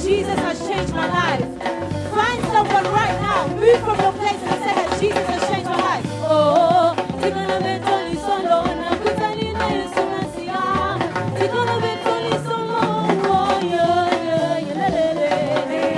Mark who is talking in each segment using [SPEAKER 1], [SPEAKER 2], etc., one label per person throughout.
[SPEAKER 1] Jesus has changed my life. Find someone right now. Move from your place and say that Jesus has changed my life. Oh, tikana betoli solo na kutani na Yesu Masia. Tikana betoli solo. Oh, yeah, yeah, yeah,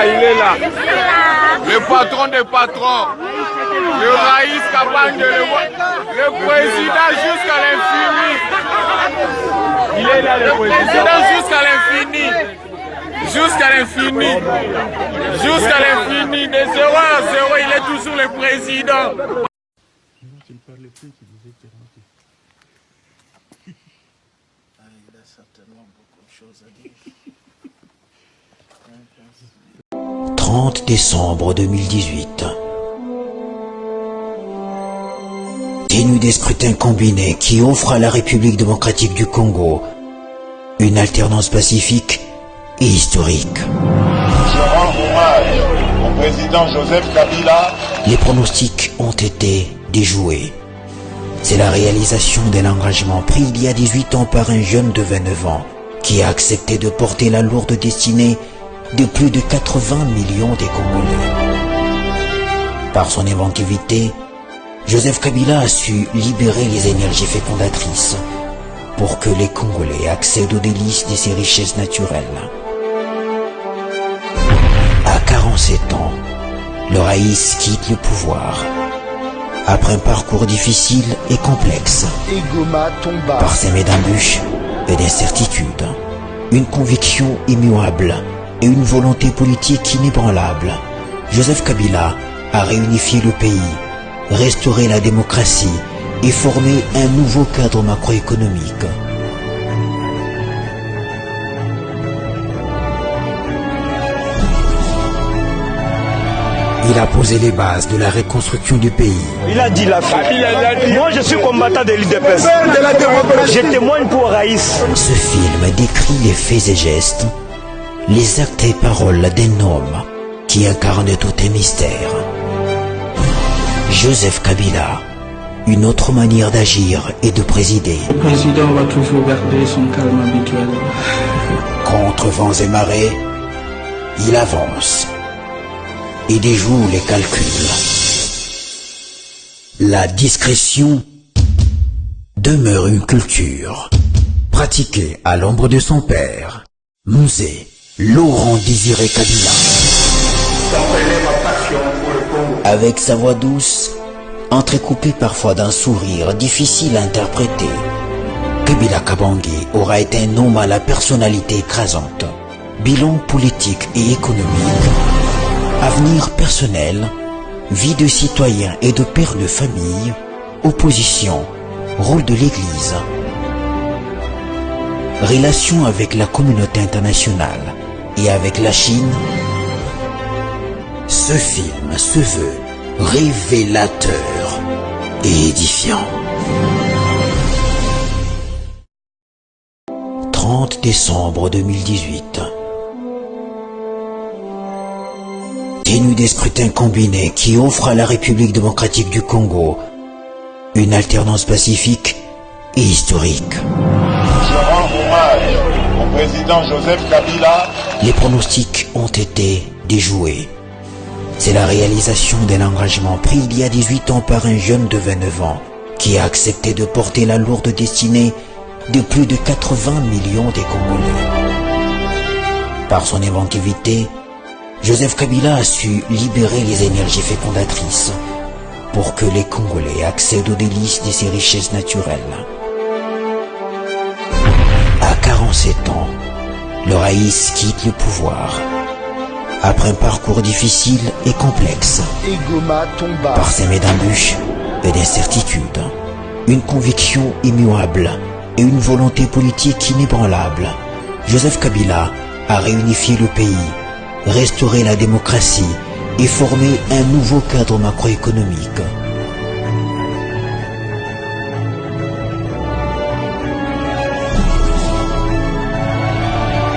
[SPEAKER 2] il est là. Le patron des patrons. Le Raïs Kabang, le président jusqu'à l'infini. Il est là, le président jusqu'à l'infini. Jusqu'à l'infini. Jusqu'à l'infini. De 0 à 0, il est toujours le président.
[SPEAKER 3] Il parlait plus, il disait qu'il rentre.
[SPEAKER 4] Il a certainement beaucoup de choses à dire.
[SPEAKER 5] 30 décembre 2018. Tenue des scrutins combinés qui offrent à la République démocratique du Congo une alternance pacifique et historique.
[SPEAKER 6] Je rends hommage au président Joseph Kabila.
[SPEAKER 5] Les pronostics ont été déjoués. C'est la réalisation d'un engagement pris il y a 18 ans par un jeune de 29 ans qui a accepté de porter la lourde destinée de plus de 80 millions de Congolais. Par son inventivité, Joseph Kabila a su libérer les énergies fécondatrices pour que les Congolais accèdent aux délices de ses richesses naturelles. À 47 ans, le Raïs quitte le pouvoir. Après un parcours difficile et complexe, parsemé d'embûches et d'incertitudes, une conviction immuable et une volonté politique inébranlable, Joseph Kabila a réunifié le pays, restauré la démocratie et formé un nouveau cadre macroéconomique. Il a posé les bases de la reconstruction du pays.
[SPEAKER 7] Il a dit la fin. Moi, je suis combattant de l'UDPS. Je témoigne pour Raïs.
[SPEAKER 5] Ce film décrit les faits et gestes, les actes et paroles d'un homme qui incarne tout un mystère. Joseph Kabila, une autre manière d'agir et de présider.
[SPEAKER 3] Le président va toujours garder son calme habituel.
[SPEAKER 5] Contre vents et marées, il avance et déjoue les calculs. La discrétion demeure une culture pratiquée à l'ombre de son père, Musée Laurent Désiré Kabila. Avec sa voix douce, entrecoupée parfois d'un sourire difficile à interpréter, Kabila Kabange aura été un homme à la personnalité écrasante, bilan politique et économique, avenir personnel, vie de citoyen et de père de famille, opposition, rôle de l'Église, relation avec la communauté internationale et avec la Chine. Ce film se veut révélateur et édifiant. 30 décembre 2018. Tenue des scrutins combinés qui offrent à la République démocratique du Congo une alternance pacifique et historique.
[SPEAKER 6] Je rends hommage au président Joseph Kabila.
[SPEAKER 5] Les pronostics ont été déjoués. C'est la réalisation d'un engagement pris il y a 18 ans par un jeune de 29 ans qui a accepté de porter la lourde destinée de plus de 80 millions de Congolais. Par son inventivité, Joseph Kabila a su libérer les énergies fécondatrices pour que les Congolais accèdent aux délices de ses richesses naturelles. À 47 ans, le Raïs quitte le pouvoir. Après un parcours difficile et complexe, parsemé d'embûches et d'incertitudes, une conviction immuable et une volonté politique inébranlable, Joseph Kabila a réunifié le pays, restauré la démocratie et formé un nouveau cadre macroéconomique.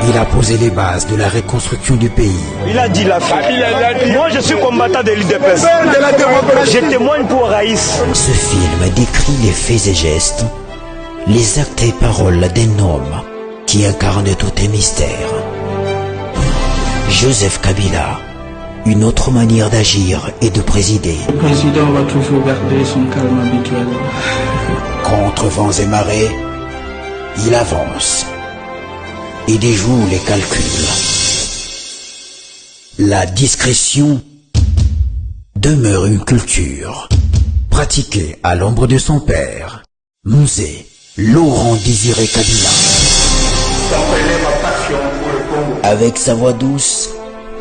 [SPEAKER 5] Il a posé les bases de la reconstruction du pays.
[SPEAKER 7] Il a dit la fin. Moi, je suis combattant de l'UDPS. Je témoigne pour Raïs.
[SPEAKER 5] Ce film décrit les faits et gestes, les actes et paroles d'un homme qui incarne tout un mystère. Joseph Kabila, une autre manière d'agir et de présider.
[SPEAKER 3] Le président va toujours garder son calme habituel.
[SPEAKER 5] Contre vents et marées, il avance et déjoue les calculs. La discrétion demeure une culture pratiquée à l'ombre de son père, Musée Laurent Désiré Kabila. Avec sa voix douce,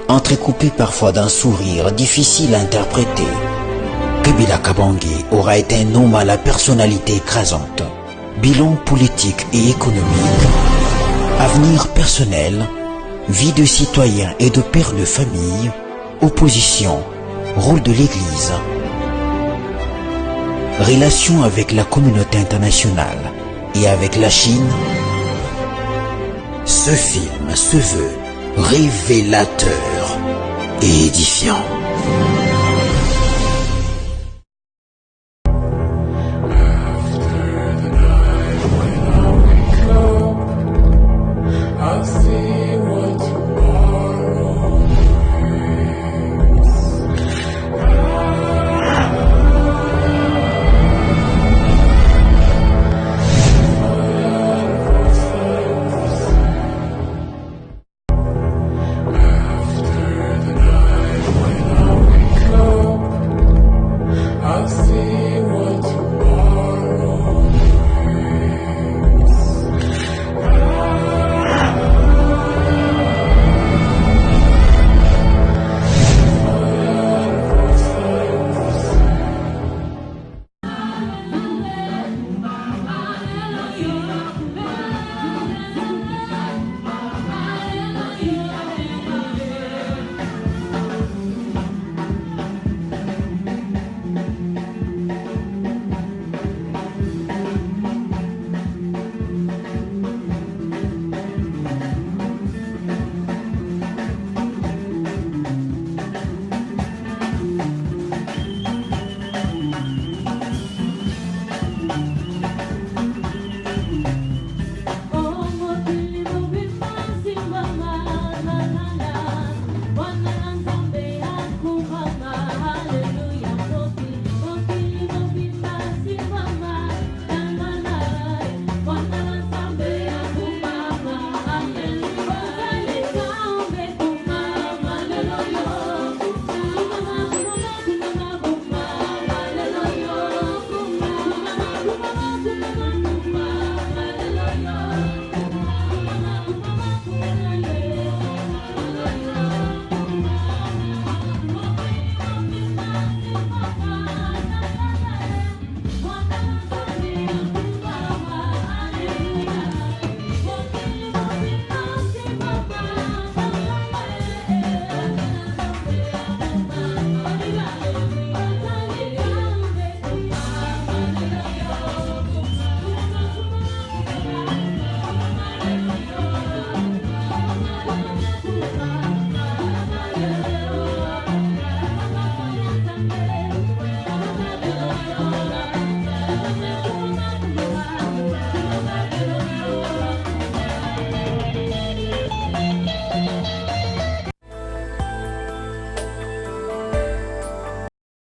[SPEAKER 5] entrecoupée parfois d'un sourire difficile à interpréter, Kabila Kabange aura été un homme à la personnalité écrasante. Bilan politique et économique, avenir personnel, vie de citoyen et de père de famille, opposition, rôle de l'Église, relation avec la communauté internationale et avec la Chine. Ce film se veut révélateur et édifiant.